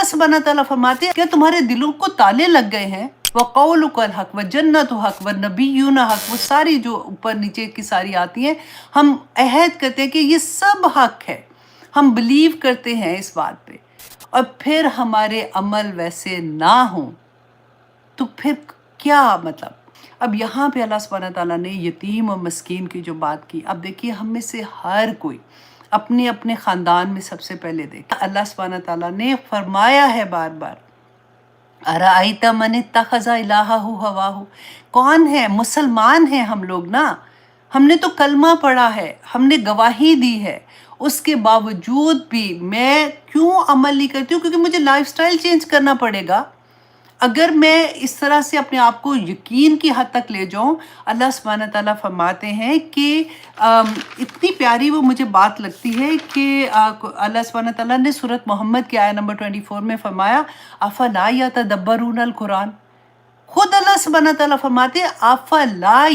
सुब्हानहू तआला फरमाते हैं, क्या तुम्हारे दिलों को ताले लग गए हैं? वक़ौलुकल हक़ व जन्नतु हक़ व नबियुना हक़, वो सारी जो ऊपर नीचे की सारी आती हैं, हम अहद करते हैं कि ये सब हक़ है, हम बिलीव करते हैं इस बात पे, और फिर हमारे अमल वैसे ना हों तो फिर क्या मतलब। अब यहाँ पे अल्लाह सुब्हानहू तआला ने यतीम और मस्कीन की जो बात की, अब देखिए हम में से हर कोई अपने अपने ख़ानदान में सबसे पहले देखे, अल्लाह सुब्हानहू तआला ने फरमाया है बार बार, अराइता मन इत्तख़ज़ इलाहहु हवाहु, कौन है, मुसलमान हैं हम लोग ना, हमने तो कलमा पढ़ा है, हमने गवाही दी है, उसके बावजूद भी मैं क्यों अमल नहीं करती हूँ? क्योंकि मुझे लाइफस्टाइल चेंज करना पड़ेगा। अगर मैं इस तरह से अपने आप को यकीन की हद तक ले जाऊं, अल्लाह सुब्हानहू तआला फरमाते हैं कि इतनी प्यारी वो मुझे बात लगती है कि अल्लाह सुब्हानहू तआला ने सूरत मोहम्मद की आयत नंबर 24 में फरमाया, अफ़ला यतदब्बरूनल कुरान। खुद अल्लाह सुब्हानहू तआला फरमाते हैं, अफ़ला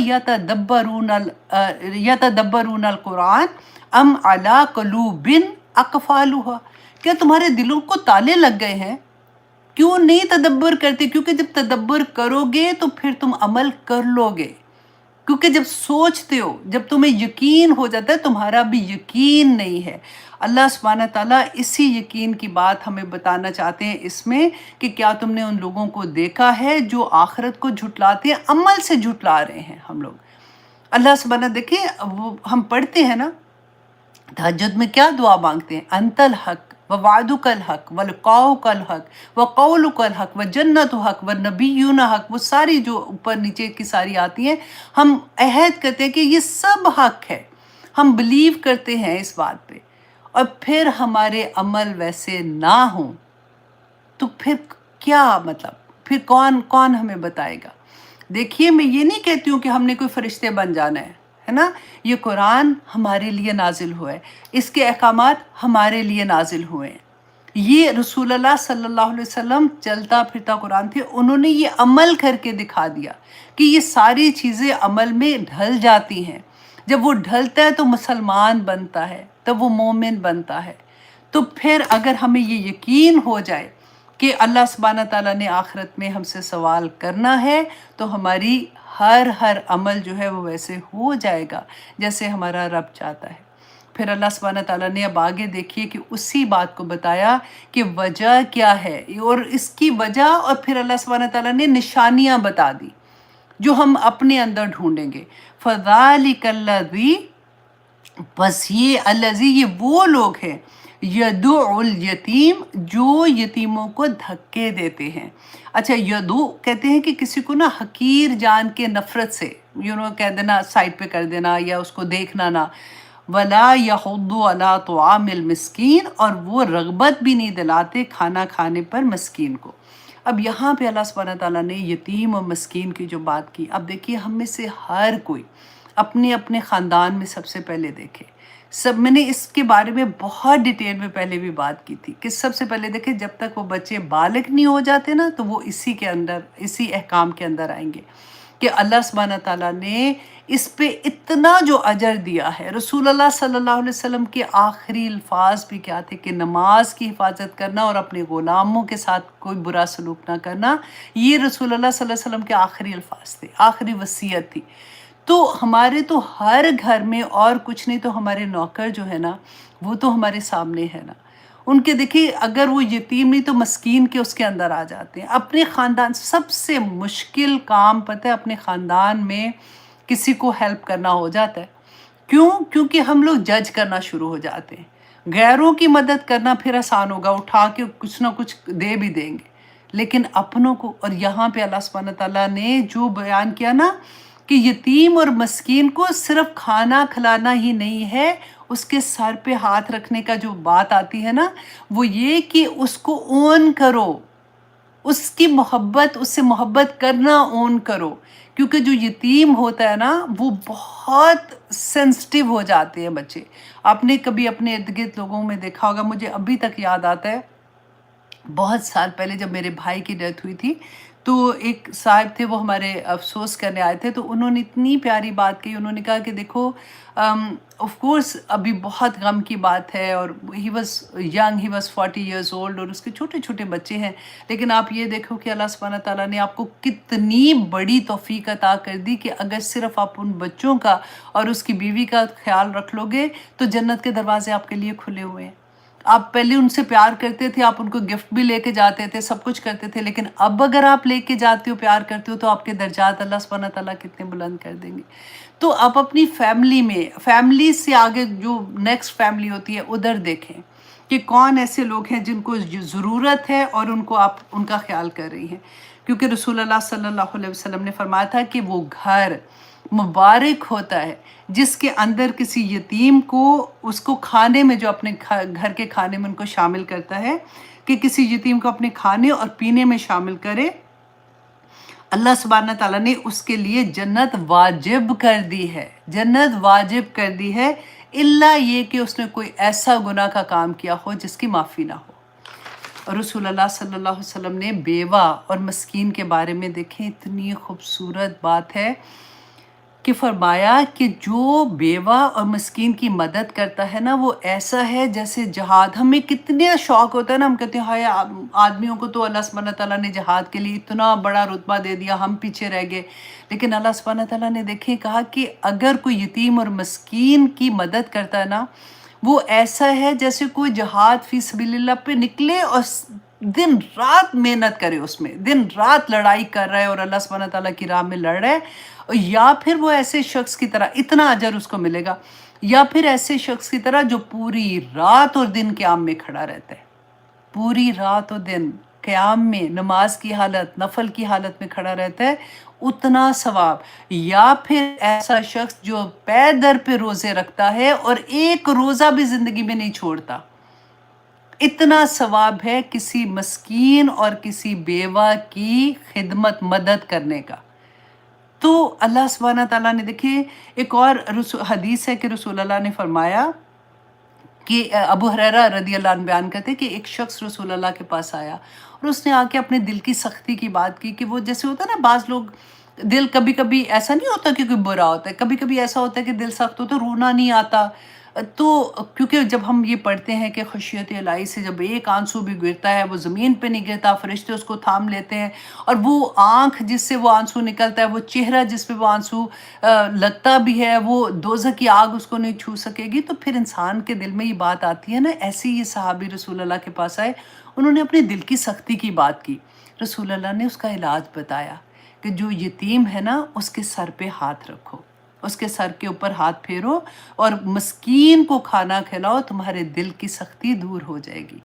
यतदब्बरूनल कुरान अम अला क़ुलूबिन अक़फ़ालुहा, क्या तुम्हारे दिलों को ताले लग गए हैं? क्यों नहीं तदब्बर करते? क्योंकि जब तदब्बर करोगे तो फिर तुम अमल कर लोगे, क्योंकि जब सोचते हो, जब तुम्हें यकीन हो जाता है, तुम्हारा भी यकीन नहीं है। अल्लाह सुब्हानहू तआला इसी यकीन की बात हमें बताना चाहते हैं इसमें कि क्या तुमने उन लोगों को देखा है जो आखिरत को झुटलाते हैं, अमल से झुटला रहे हैं हम लोग। अल्लाह सुब्हानहू, देखिए वो हम पढ़ते हैं ना तहज्जुद में, क्या दुआ मांगते हैं, अंतल हक व वादुकल हक व लिक़ाउकल हक व क़ौलुकल हक व जन्नतु हक व नबियुना हक, वो सारी जो ऊपर नीचे की सारी आती हैं, हम अहद करते हैं कि ये सब हक है, हम बिलीव करते हैं इस बात पे, और फिर हमारे अमल वैसे ना हों तो फिर क्या मतलब, फिर कौन कौन हमें बताएगा। देखिए मैं ये नहीं कहती हूँ कि हमने कोई फरिश्ते बन जाना है ना, ये कुरान हमारे लिए नाजिल हुआ है, इसके अहकामात हमारे लिए नाजिल हुए हैं, ये रसूलुल्लाह सल्लल्लाहु अलैहि वसल्लम चलता फिरता कुरान थे, उन्होंने ये अमल करके दिखा दिया कि ये सारी चीज़ें अमल में ढल जाती हैं, जब वो ढलता है तो मुसलमान बनता है, तब वो मोमिन बनता है। तो फिर अगर हमें ये यकीन हो जाए कि अल्लाह सुब्हानहू तआला ने आखिरत में हमसे सवाल करना है, तो हमारी हर अमल जो है वो वैसे हो जाएगा जैसे हमारा रब चाहता है। फिर अल्लाह सुब्हानहू तआला ने अब आगे देखिए कि उसी बात को बताया कि वजह क्या है, और इसकी वजह, और फिर अल्लाह सुब्हानहू तआला ने निशानियाँ बता दी जो हम अपने अंदर ढूंढेंगे। फ़ज़ालिकल्लज़ी, बस ये अल्लज़ी, ये वो लोग हैं, यदुउल यतीम, जो यतीमों को धक्के देते हैं। अच्छा, यदु कहते हैं कि किसी को ना हकीर जान के नफ़रत से कह देना, साइड पे कर देना या उसको देखना ना। वला यहुद्दु अला तुआमिल मिस्कीन, और वो रग़बत भी नहीं दिलाते खाना खाने पर मस्कीन को। अब यहाँ पे अल्लाह सुब्हानहू तआला ने यतीम और मस्कीन की जो बात की, अब देखिए हम में से हर कोई अपने अपने ख़ानदान में सबसे पहले देखे, सब मैंने इसके बारे में बहुत डिटेल में पहले भी बात की थी कि सबसे पहले देखें, जब तक वो बच्चे बालिग नहीं हो जाते ना, तो वो इसी के अंदर, इसी अहकाम के अंदर आएंगे कि अल्लाह सुब्हानहू तआला ने इस पे इतना जो अजर दिया है। रसूलुल्लाह सल्लल्लाहु अलैहि वसल्लम के आखिरी अल्फाज भी क्या थे कि नमाज की हिफाजत करना और अपने ग़ुलामों के साथ कोई बुरा सलूक ना करना, ये रसूलुल्लाह सल्लल्लाहु अलैहि वसल्लम के आखिरी अल्फाज थे, आखिरी वसीयत थी। तो हमारे तो हर घर में, और कुछ नहीं तो हमारे नौकर जो है ना, वो तो हमारे सामने है ना, उनके देखिए अगर वो यतीम नहीं तो मस्कीन के उसके अंदर आ जाते हैं। अपने ख़ानदान, सबसे मुश्किल काम पता है, अपने ख़ानदान में किसी को हेल्प करना हो जाता है। क्यों? क्योंकि हम लोग जज करना शुरू हो जाते हैं। गैरों की मदद करना फिर आसान होगा, उठा के कुछ ना कुछ दे भी देंगे, लेकिन अपनों को, और यहाँ पे अल्लाह सुब्हानहू तआला ने जो बयान किया ना कि यतीम और मस्कीन को सिर्फ खाना खिलाना ही नहीं है, उसके सर पे हाथ रखने का जो बात आती है ना, वो ये कि उसको ओन करो, उसकी मोहब्बत, उससे मोहब्बत करना ओन करो, क्योंकि जो यतीम होता है ना, वो बहुत सेंसिटिव हो जाते हैं बच्चे। आपने कभी अपने इर्द गिर्द लोगों में देखा होगा, मुझे अभी तक याद आता है, बहुत साल पहले जब मेरे भाई की डेथ हुई थी, تو ایک صاحب تھے وہ ہمارے افسوس کرنے آئے تھے، تو انہوں نے اتنی پیاری بات کہی، انہوں نے کہا کہ دیکھو آف کورس ابھی بہت غم کی بات ہے، اور he was young, he was 40 years old, اور اس کے چھوٹے چھوٹے بچے ہیں، لیکن آپ یہ دیکھو کہ اللہ سبحانہ تعالیٰ نے آپ کو کتنی بڑی توفیق عطا کر دی کہ اگر صرف آپ ان بچوں کا اور اس کی بیوی کا خیال رکھ لو گے تو جنت کے دروازے آپ کے لیے کھلے ہوئے ہیں۔ آپ پہلے ان سے پیار کرتے تھے، آپ ان کو گفٹ بھی لے کے جاتے تھے، سب کچھ کرتے تھے، لیکن اب اگر آپ لے کے جاتے ہو، پیار کرتے ہو، تو آپ کے درجات اللہ سبحانہ تعالیٰ کتنے بلند کر دیں گے۔ تو آپ اپنی فیملی میں، فیملی سے آگے جو نیکسٹ فیملی ہوتی ہے ادھر دیکھیں کہ کون ایسے لوگ ہیں جن کو ضرورت ہے اور ان کو آپ ان کا خیال کر رہی ہیں، کیونکہ رسول اللہ صلی اللہ علیہ وسلم نے فرمایا تھا کہ وہ گھر مبارک ہوتا ہے جس کے اندر کسی یتیم کو، اس کو کھانے میں، جو اپنے گھر کے کھانے میں ان کو شامل کرتا ہے، کہ کسی یتیم کو اپنے کھانے اور پینے میں شامل کرے، اللہ سبحانہ تعالیٰ نے اس کے لیے جنت واجب کر دی ہے، جنت واجب کر دی ہے، الا یہ کہ اس نے کوئی ایسا گناہ کا کام کیا ہو جس کی معافی نہ ہو۔ اور رسول اللہ صلی اللہ علیہ وسلم نے بیوہ اور مسکین کے بارے میں دیکھیں، اتنی خوبصورت بات ہے کہ فرمایا کہ جو بیوہ اور مسکین کی مدد کرتا ہے نا، وہ ایسا ہے جیسے جہاد۔ ہمیں کتنے شوق ہوتا ہے نا، ہم کہتے ہیں ہائے آدمیوں کو تو اللہ سبحانہ تعالیٰ نے جہاد کے لیے اتنا بڑا رتبہ دے دیا، ہم پیچھے رہ گئے، لیکن اللہ سبحانہ تعالیٰ نے دیکھیں کہا کہ اگر کوئی یتیم اور مسکین کی مدد کرتا ہے نا، وہ ایسا ہے جیسے کوئی جہاد فی سبیل اللہ پہ نکلے اور دن رات محنت کرے، اس میں دن رات لڑائی کر رہا ہے اور اللہ سبحانہ تعالیٰ کی راہ میں لڑ رہا ہے، یا پھر وہ ایسے شخص کی طرح اتنا اجر اس کو ملے گا، یا پھر ایسے شخص کی طرح جو پوری رات اور دن قیام میں کھڑا رہتا ہے، پوری رات اور دن قیام میں نماز کی حالت، نفل کی حالت میں کھڑا رہتا ہے، اتنا ثواب۔ یا پھر ایسا شخص جو پے در پہ روزے رکھتا ہے اور ایک روزہ بھی زندگی میں نہیں چھوڑتا، اتنا ثواب ہے کسی مسکین اور کسی بیوہ کی خدمت، مدد کرنے کا۔ تو اللہ سبحانہ تعالیٰ نے دیکھیں، ایک اور حدیث ہے کہ رسول اللہ نے فرمایا کہ ابو ہریرہ رضی اللہ عنہ بیان کرتے کہ ایک شخص رسول اللہ کے پاس آیا اور اس نے آ کے اپنے دل کی سختی کی بات کی، کہ وہ جیسے ہوتا ہے نا، بعض لوگ دل کبھی کبھی ایسا نہیں ہوتا کہ کوئی برا ہوتا ہے، کبھی کبھی ایسا ہوتا ہے کہ دل سخت ہوتا ہے، رونا نہیں آتا، تو کیونکہ جب ہم یہ پڑھتے ہیں کہ خشیت الہی سے جب ایک آنسو بھی گرتا ہے وہ زمین پہ نہیں گرتا، فرشتے اس کو تھام لیتے ہیں، اور وہ آنکھ جس سے وہ آنسو نکلتا ہے، وہ چہرہ جس پہ وہ آنسو لگتا بھی ہے، وہ دوزخ کی آگ اس کو نہیں چھو سکے گی، تو پھر انسان کے دل میں یہ بات آتی ہے نا۔ ایسے ہی یہ صحابی رسول اللہ کے پاس آئے، انہوں نے اپنے دل کی سختی کی بات کی، رسول اللہ نے اس کا علاج بتایا کہ جو یتیم ہے نا، اس کے سر پہ ہاتھ رکھو، اس کے سر کے اوپر ہاتھ پھیرو اور مسکین کو کھانا کھلاؤ، تمہارے دل کی سختی دور ہو جائے گی۔